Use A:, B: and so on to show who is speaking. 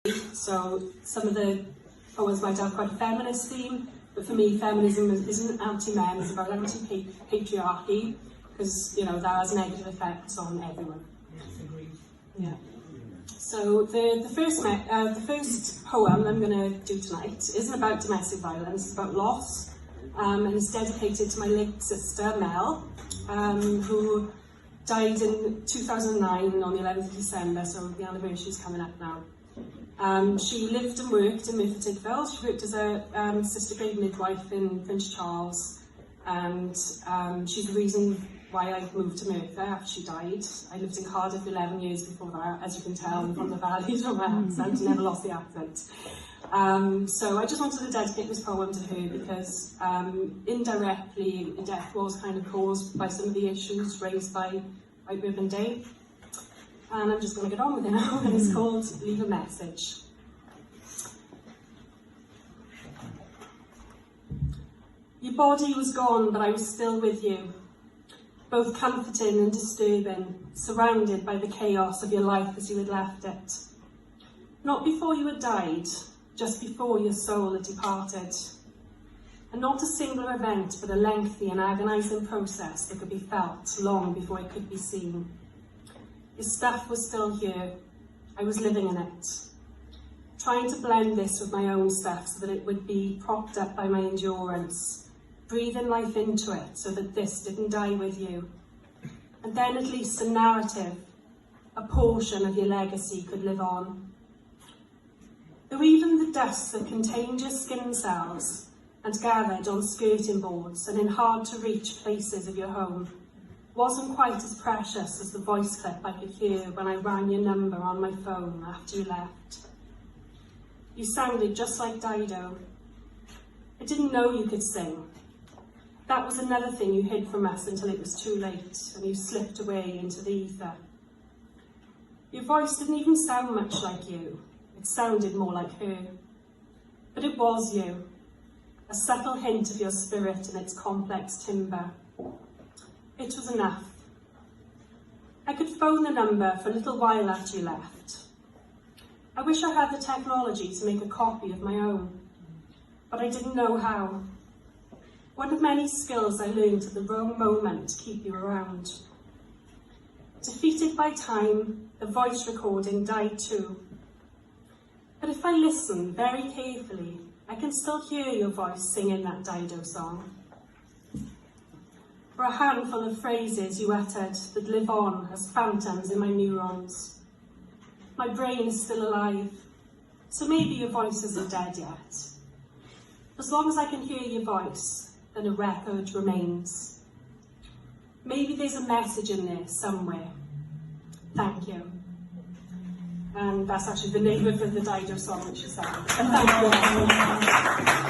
A: So some of the poems might have quite a feminist theme, but for me, feminism isn't anti-men, it's about anti-patriarchy, because, you know, that has negative effects on everyone. Yeah. So the first poem I'm going to do tonight isn't about domestic violence, it's about loss, and it's dedicated to my late sister, Mel, who died in 2009 on the 11th of December, so the anniversary is coming up now. She lived and worked in Merthyr Tydfil. She worked as a sister grade midwife in Prince Charles, and she's the reason why I moved to Merthyr after she died. I lived in Cardiff 11 years before that, as you can tell from the values from my accent, never lost the accent. So I just wanted to dedicate this poem to her because indirectly the death was kind of caused by some of the issues raised by White Ribbon Day. And I'm just going to get on with it now, and it's called Leave a Message. Your body was gone, but I was still with you, both comforting and disturbing, surrounded by the chaos of your life as you had left it. Not before you had died, just before your soul had departed. And not a single event, but a lengthy and agonising process that could be felt long before it could be seen. Your stuff was still here. I was living in it, trying to blend this with my own stuff so that it would be propped up by my endurance, breathing life into it so that this didn't die with you. And then at least a narrative, a portion of your legacy could live on. Though even the dust that contained your skin cells and gathered on skirting boards and in hard-to-reach places of your home wasn't quite as precious as the voice clip I could hear when I rang your number on my phone after you left. You sounded just like Dido. I didn't know you could sing. That was another thing you hid from us until it was too late and you slipped away into the ether. Your voice didn't even sound much like you. It sounded more like her. But it was you, a subtle hint of your spirit and its complex timbre. It was enough. I could phone the number for a little while after you left. I wish I had the technology to make a copy of my own, but I didn't know how. One of many skills I learned at the wrong moment to keep you around. Defeated by time, the voice recording died too. But if I listen very carefully, I can still hear your voice singing that Dido song. For a handful of phrases you uttered that live on as phantoms in my neurons. My brain is still alive, so maybe your voice isn't dead yet. As long as I can hear your voice, then a record remains. Maybe there's a message in there somewhere. Thank you. And that's actually the name of the Dido song that she sang. Thank you.